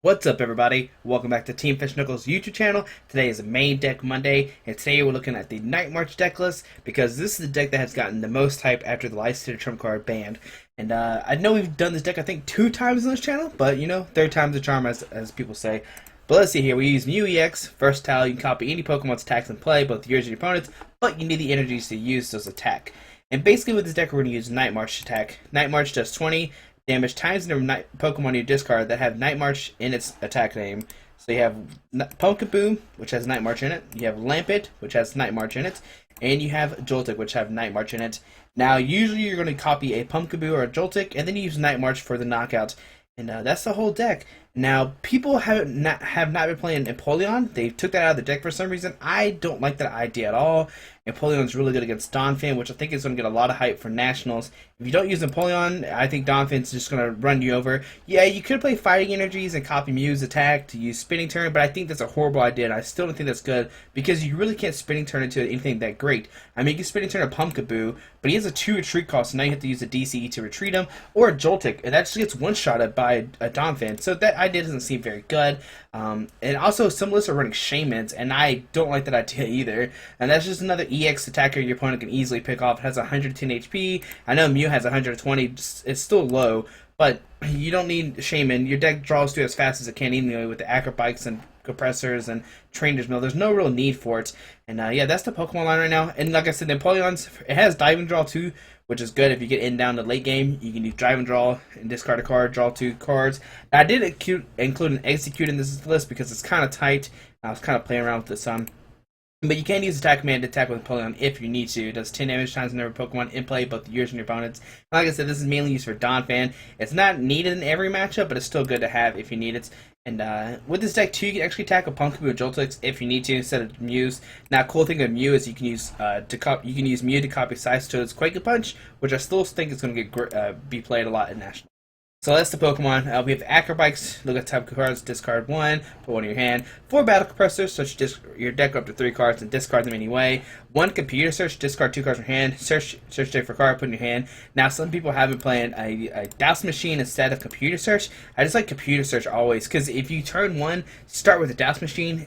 What's up, everybody? Welcome back to Team Fish Knuckles YouTube channel. Today is Main Deck Monday, and today we're looking at the Night March deck list because this is the deck that has gotten the most hype after the Licensed Trump card banned. And I know we've done this deck, I think, 2 times on this channel, but you know, third time's the charm, as people say. But let's see here. We use Mew EX, versatile. You can copy any Pokemon's attacks and play, both yours and your opponent's, but you need the energies to use those attack. And basically, with this deck, we're going to use Night March attack. Night March does 20 damage times the number of Pokemon you discard that have Night March in its attack name. So you have Pumpkaboo, which has Night March in it. You have Lampent, which has Night March in it. And you have Joltik, which have Night March in it. Now, usually you're going to copy a Pumpkaboo or a Joltik, and then you use Night March for the knockouts. And that's the whole deck. Now, people have not been playing Empoleon. They took that out of the deck for some reason. I don't like that idea at all. Empoleon's really good against Donphan, which I think is going to get a lot of hype for Nationals. If you don't use Empoleon, I think Donphan's just going to run you over. Yeah, you could play Fighting Energies and copy Mew's attack to use Spinning Turn, but I think that's a horrible idea, and I still don't think that's good, because you really can't Spinning Turn into anything that great. I mean, you can Spinning Turn a Pumpkaboo, but he has a 2 retreat cost, so now you have to use a DCE to retreat him, or a Joltik, and that just gets one-shotted by a Donphan, so that idea doesn't seem very good. And also, some lists are running Shamans, and I don't like that idea either. And that's just another EX attacker your opponent can easily pick off. It has 110 HP. I know Mew has 120. It's still low, but you don't need Shaman. Your deck draws through as fast as it can anyway with the Acrobikes and Compressors and Trainer's Mill. There's no real need for it. And yeah, that's the Pokemon line right now. And like I said, the Empoleon's, it has Diving Draw too, which is good if you get in down to late game. You can do Drive and Draw and discard a card, draw 2 cards. Now, I did include an Execute in this list because it's kind of tight. I was kind of playing around with this some. But you can use Attack Command to attack with Empoleon if you need to. It does 10 damage times the number of Pokemon in play, both yours and your opponent's. Like I said, this is mainly used for Donphan. It's not needed in every matchup, but it's still good to have if you need it. And with this deck too, you can actually attack a Pumpkaboo Joltix if you need to instead of Mew's. Now, cool thing of Mew is you can use Mew to copy Cystode's Quake Punch, which I still think is going to be played a lot in National. So that's the Pokemon. We have Acrobikes. Look at the type of cards. Discard 1. Put 1 in your hand. 4 Battle Compressors. Search your deck up to 3 cards and discard them anyway. 1 Computer Search. Discard 2 cards from your hand. Search deck for a card. Put in your hand. Now, some people have been playing a Douse Machine instead of Computer Search. I just like Computer Search always, because if you turn 1, start with a Douse Machine,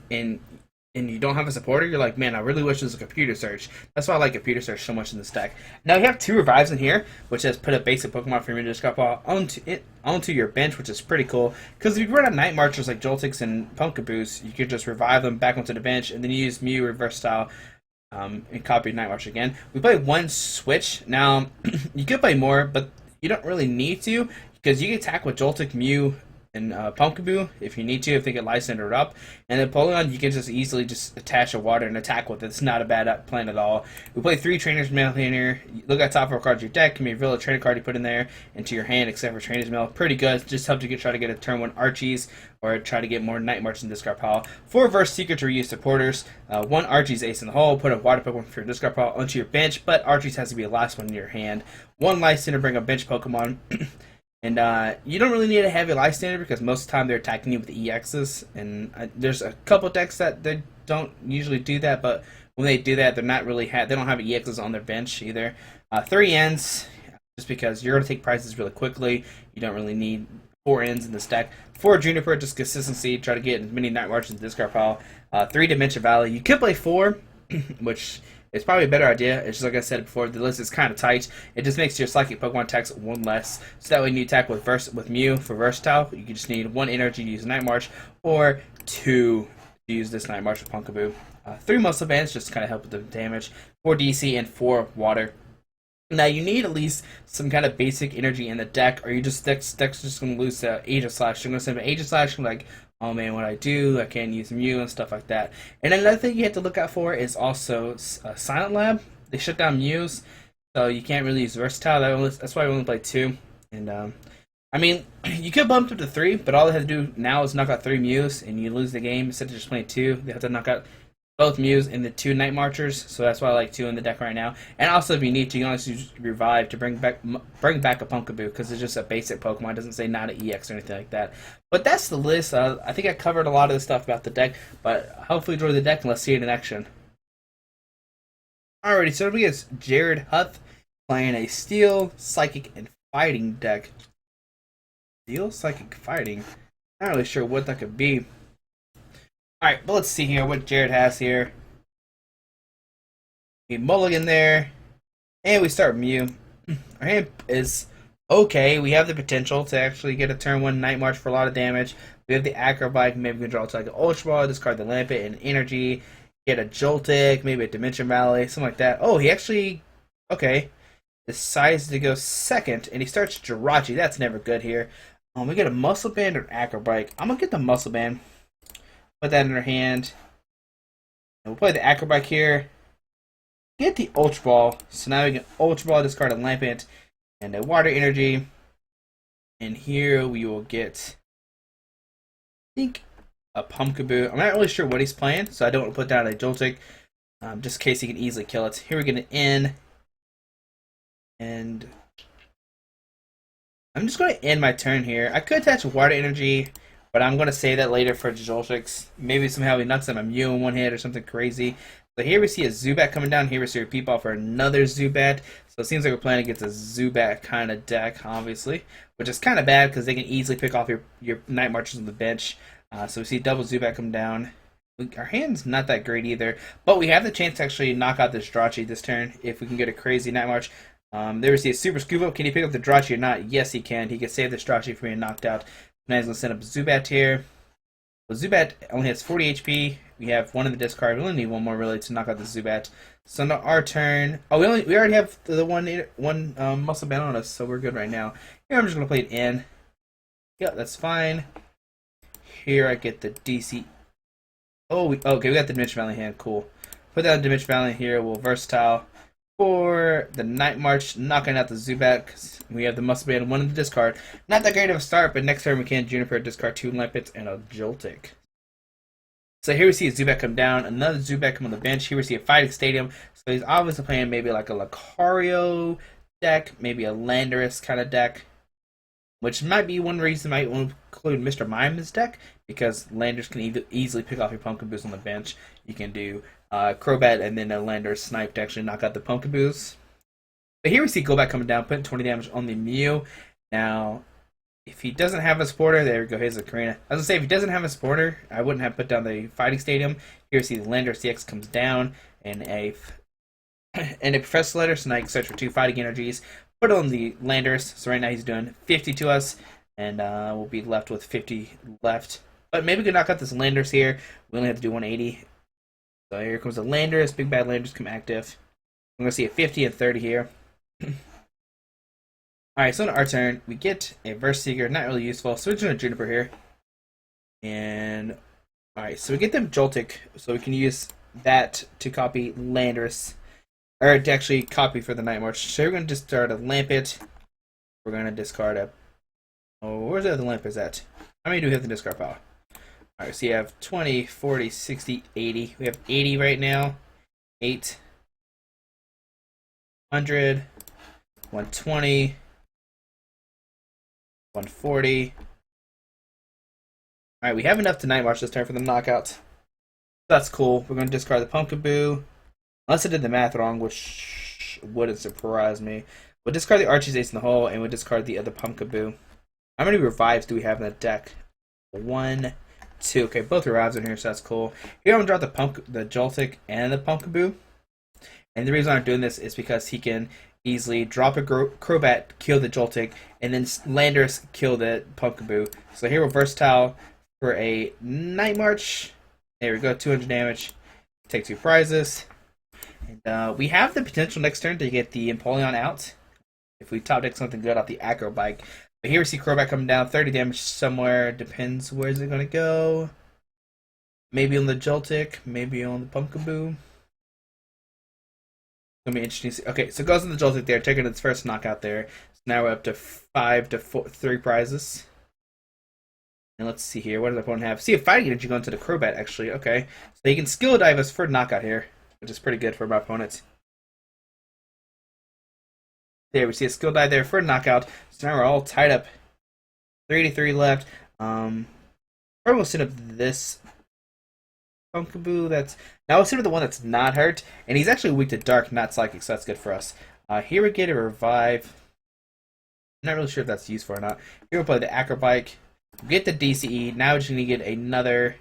and you don't have a supporter, you're like, man, I really wish there was a Computer Search. That's why I like Computer Search so much in this deck. Now, you have 2 Revives in here, which has put a basic Pokemon from your discard pile onto your bench, which is pretty cool. Because if you run out Night Marchers like Joltiks and Pumpkaboos, you could just revive them back onto the bench, and then you use Mew Reverse Style and copy Night March again. We play 1 Switch. Now, you could play more, but you don't really need to, because you can attack with Joltik, Mew, and Pumpkaboo if you need to, if they get licensed up. And then Empoleon, you can just easily just attach a water and attack with it. It's not a bad plan at all. We play 3 Trainer's Mail in here. Look at top 4 cards of your deck. Can be reveal a trainer card you put in there into your hand, except for Trainer's Mail. Pretty good. Just helps you try to get a turn 1 Archies or try to get more Night March in discard pile. 4 Reverse Secret to reuse supporters. 1 Archie's Ace in the hole. Put a water Pokemon for your discard pile onto your bench, but Archie's has to be the last one in your hand. 1 Lysander to bring a bench Pokemon. And you don't really need a heavy Lysander because most of the time they're attacking you with the EXs. And there's a couple decks that they don't usually do that, but when they do that, they're not really they don't have EXs on their bench either. 3 Ends, just because you're going to take prizes really quickly. You don't really need 4 Ends in this deck. 4 Juniper, just consistency. Try to get as many Night Marches in the discard pile. 3 Dimension Valley. You could play 4, which it's probably a better idea. It's just like I said before, the list is kind of tight. It just makes your Psychic Pokemon attacks 1 less. So that way when you attack with Mew for Versatile, you can just need 1 energy to use Night March, or 2 to use this Night March with Pumpkaboo. 3 Muscle Bands just to kind of help with the damage. 4 DC and 4 Water. Now you need at least some kind of basic energy in the deck, or you just deck's just going to lose Aegis Slash. You're going to send an Aegis Slash, like, oh man, what I do, I can't use Mew and stuff like that. And another thing you have to look out for is also Silent Lab. They shut down Mews, so you can't really use Versatile. That's why I only play 2. And I mean, you could bump up to 3, but all they have to do now is knock out 3 Mews, and you lose the game instead of just playing 2. They have to knock out both Mews and the 2 Night Marchers, so that's why I like 2 in the deck right now. And also, if you need to, you can also use Revive to bring back a Pumpkaboo, because it's just a basic Pokemon. It doesn't say not an EX or anything like that. But that's the list. I think I covered a lot of the stuff about the deck, but hopefully enjoy the deck and let's see it in action. Alrighty, so we have Jared Huth playing a Steel, Psychic, and Fighting deck. Steel, Psychic, Fighting. Not really sure what that could be. Alright, but let's see here what Jared has here. We mulligan there. And we start Mew. Our hand is okay. We have the potential to actually get a turn 1 Night March for a lot of damage. We have the Acrobike. Maybe we can draw to like an Ultra Ball, discard the Lampet and Energy. Get a Joltik, maybe a Dimension Valley, something like that. Oh, he actually, okay, decides to go second, and he starts Jirachi. That's never good here. We get a Muscle Band or Acrobike. I'm going to get the Muscle Band. Put that in our hand. And we'll play the Acrobike here. Get the Ultra Ball. So now we can Ultra Ball, discard a Lampent, and a Water Energy. And here we will get, I think, a Pumpkaboo. I'm not really sure what he's playing, so I don't want to put down a Joltik, just in case he can easily kill it. Here we get an N, and I'm just going to end my turn here. I could attach a Water Energy, but I'm going to save that later for Joltiks. Maybe somehow he knocks out a Mew in one hit or something crazy. So here we see a Zubat coming down. Here we see a Repeat Ball for another Zubat. So it seems like we're playing against a Zubat kind of deck, obviously, which is kind of bad because they can easily pick off your Night Marches on the bench. So we see double Zubat come down. Our hand's not that great either, but we have the chance to actually knock out this Jirachi this turn if we can get a crazy Night March. There we see a Super Scoop Up. Can he pick up the Jirachi or not? Yes, he can. He can save this Jirachi from being knocked out. Now he's going to send up Zubat here. Well, Zubat only has 40 HP. We have one in the discard. We only need one more really to knock out the Zubat. So now our turn. Oh, we already have the one Muscle Band on us, so we're good right now. Here I'm just going to play it in. Yeah, that's fine. Here I get the DC. Oh, okay, we got the Dimension Valley hand. Cool. Put that Dimension Valley here. We'll Versatile for the Night March, knocking out the Zubat because we have the Muscle Band, one in the discard. Not that great of a start, but next turn we can Juniper, discard 2 Lampets and a Joltik. So here we see a Zubat come down, another Zubat come on the bench. Here we see a Fighting Stadium. So he's obviously playing maybe like a Lucario deck, maybe a Landorus kind of deck. Which might be one reason I might want to include Mr. Mime in this deck, because Landers can easily pick off your Pumpkaboos on the bench. You can do Crobat and then a Landers Snipe to actually knock out the Pumpkaboos. But here we see Golbat coming down, putting 20 damage on the Mew. Now, if he doesn't have a supporter, there we go, here's the Karina. I was going to say, if he doesn't have a supporter, I wouldn't have put down the Fighting Stadium. Here we see the Landers CX comes down, and a Professor Letter, so now you can search for 2 Fighting Energies. Put on the Landers, so right now he's doing 50 to us, and we'll be left with 50 left. But maybe we can knock out this Landers here. We only have to do 180. So here comes the Landers, big bad Landers come active. I'm going to see a 50 and 30 here. Alright, so on our turn, we get a Verse Seeker, not really useful. So we're just going to Juniper here. And, alright, so we get them Joltik, so we can use that to copy Landers. Or to actually copy for the Night March. So we're going to discard a Lampet. We're going to discard a... Oh, where's the other Lampets at? How many do we have in the discard pile? Alright, so you have 20, 40, 60, 80. We have 80 right now. 8. 100. 120. 140. Alright, we have enough to Night March this turn for the knockout. That's cool. We're going to discard the Pumpkaboo. Unless I did the math wrong, which wouldn't surprise me. We'll discard the Archie's Ace in the hole, and we'll discard the other Pumpkaboo. How many revives do we have in that deck? 1, 2. Okay, both revives in here, so that's cool. Here I'm going to draw the Joltik and the Pumpkaboo. And the reason I'm doing this is because he can easily drop a Crobat, kill the Joltik, and then Landers kill the Pumpkaboo. So here we're Versatile for a Night March. There we go, 200 damage. Take 2 prizes. And we have the potential next turn to get the Empoleon out if we top deck something good off the Acrobike. But here we see Crobat coming down, 30 damage somewhere. Depends where's it going to go. Maybe on the Joltik, maybe on the Pumpkaboo. Gonna be interesting to see. Okay, so it goes on the Joltik there, taking its first knockout there. So now we're up to 3 prizes. And let's see here, what does the opponent have? See a Fighting Energy going to the Crobat actually. Okay, so he can skill dive us for knockout here, which is pretty good for my opponents. There, we see a skill dive there for a knockout. So now we're all tied up. 3 left. Probably we'll set up this Pumpkaboo. Now we'll set up the one that's not hurt, and he's actually weak to Dark, not Psychic, so that's good for us. Here we get a Revive. I'm not really sure if that's useful or not. Here we'll play the Acrobike. Get the DCE. Now we're just gonna get another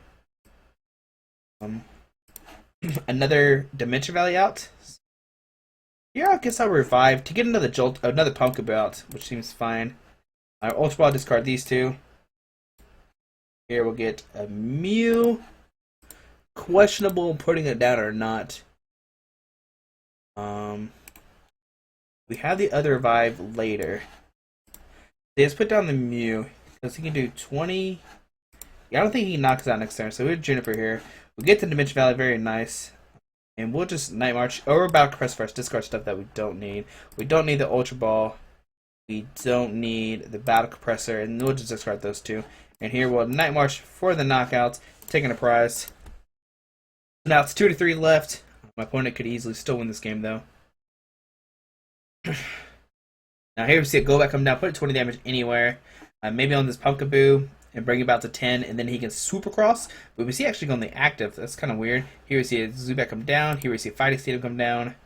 another Dimension Valley out. Yeah, I guess I'll revive to get another Jolt, another Pumpkaboo out, which seems fine. Ultra Ball, discard these two. Here we'll get a Mew. Questionable putting it down or not. We have the other revive later. Let's put down the Mew because he can do 20. Yeah, I don't think he knocks out next turn. So we have Juniper here. We'll get the Dimension Valley, very nice. And we'll just Night March. Or we're about to press first. Discard stuff that we don't need. We don't need the Ultra Ball. We don't need the Battle Compressor. And we'll just discard those two. And here we'll Night March for the knockouts. Taking a prize. Now it's 2 to 3 left. My opponent could easily still win this game though. Now here we see a Golbat come down. Put 20 damage anywhere. Maybe on this Pumpkaboo. And bring it about to 10, and then he can swoop across. But we see actually going the active. That's kind of weird. Here we see a Zubat come down. Here we see a Fighting Stadium come down.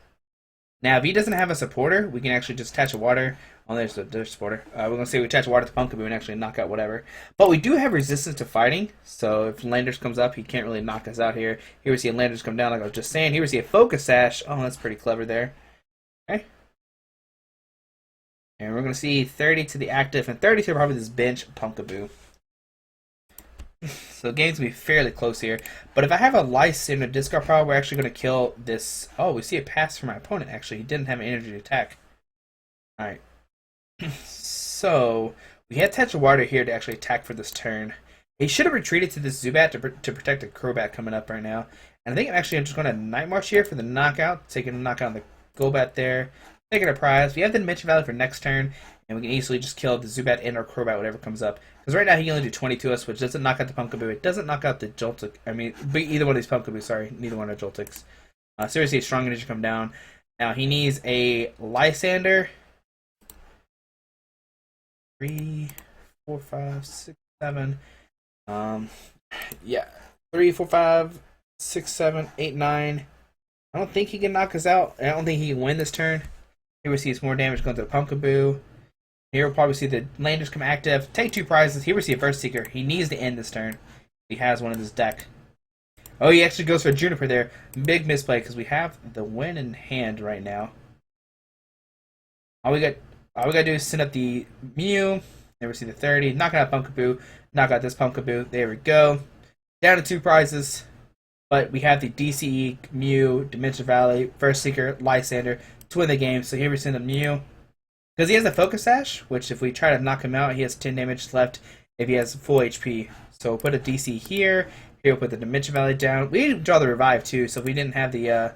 Now, if he doesn't have a supporter, we can actually just attach a water. Oh, there's a supporter. We're going to say we attach a water to Pumpkaboo and actually knock out whatever. But we do have resistance to fighting. So if Landers comes up, he can't really knock us out here. Here we see a Landers come down, like I was just saying. Here we see a Focus Sash. Oh, that's pretty clever there. Okay. And we're going to see 30 to the active and 30 to probably this bench Pumpkaboo. So the game's going to be fairly close here. But if I have a Lysander discard power, we're actually going to kill this. Oh, we see a pass from my opponent, actually. He didn't have an energy to attack. Alright. So, we had Tetra Water here to actually attack for this turn. He should have retreated to this Zubat to protect the Crobat coming up right now. And I think I'm just going to Night March here for the knockout. Taking a knockout on the Golbat there. Taking a prize. We have the Dimension Valley for next turn. And we can easily just kill the Zubat and our Crobat, whatever comes up. Because right now he can only do 20 to us, which doesn't knock out the Pumpkaboo. It doesn't knock out the Joltik. I mean, either one of these Pumpkaboo, sorry. Neither one of Joltiks. Seriously, a strong energy come down. Now he needs a Lysander. 3, 4, 5, 6, 7. Yeah. 3, 4, 5, 6, 7, 8, 9. I don't think he can knock us out. I don't think he can win this turn. Here we see some more damage going to the Pumpkaboo. Here we'll probably see the Landers come active. Take 2 prizes. Here we see a Burst Seeker. He needs to end this turn. He has one in his deck. Oh, he actually goes for a Juniper there. Big misplay because we have the win in hand right now. All we gotta do is send up the Mew. There we see the 30. Knock out Pumpkaboo. Knock out this Pumpkaboo. There we go. Down to 2 prizes. But we have the DCE, Mew, Dimension Valley, Burst Seeker, Lysander to win the game. So here we send a Mew. Because he has a Focus Sash, which if we try to knock him out, he has 10 damage left if he has full HP. So we'll put a DC here. Here we'll put the Dimension Valley down. We need to draw the Revive too, so if we didn't have the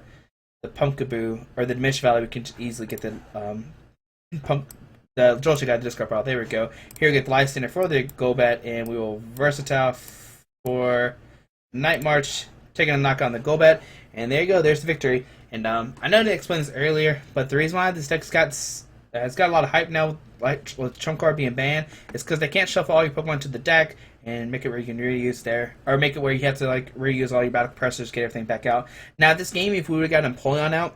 Pumpkaboo or the Dimension Valley, we can just easily get the Joltik out of the discard pile. There we go. Here we get the Lysander for the Golbat, and we will Versatile for Night March, taking a knock on the Golbat. And there you go, there's the victory. And I know to explain this earlier, but the reason why this deck's got it's got a lot of hype now, like with Trump Card being banned, is because they can't shuffle all your Pokemon to the deck and make it where you can reuse there, or make it where you have to like reuse all your Battle Compressors, get everything back out. Now this game, if we would have got Empoleon out,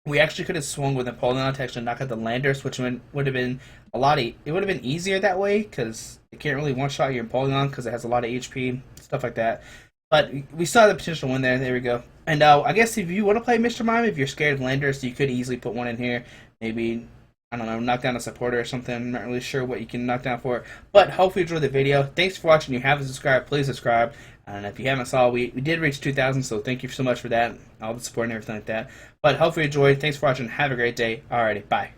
we actually could have swung with Empoleon to actually knock out the Landers, which would have been a lot. It would have been easier that way because you can't really one shot your Empoleon because it has a lot of HP, stuff like that. But we saw the potential win there. There we go. And I guess if you want to play Mr. Mime, if you're scared of Landers, you could easily put one in here. Maybe, I don't know, knock down a supporter or something. I'm not really sure what you can knock down for it. But hopefully you enjoyed the video. Thanks for watching. If you haven't subscribed, please subscribe. And if you haven't saw, we did reach 2,000, so thank you so much for that. All the support and everything like that. But hopefully you enjoyed. Thanks for watching. Have a great day. Alrighty, bye.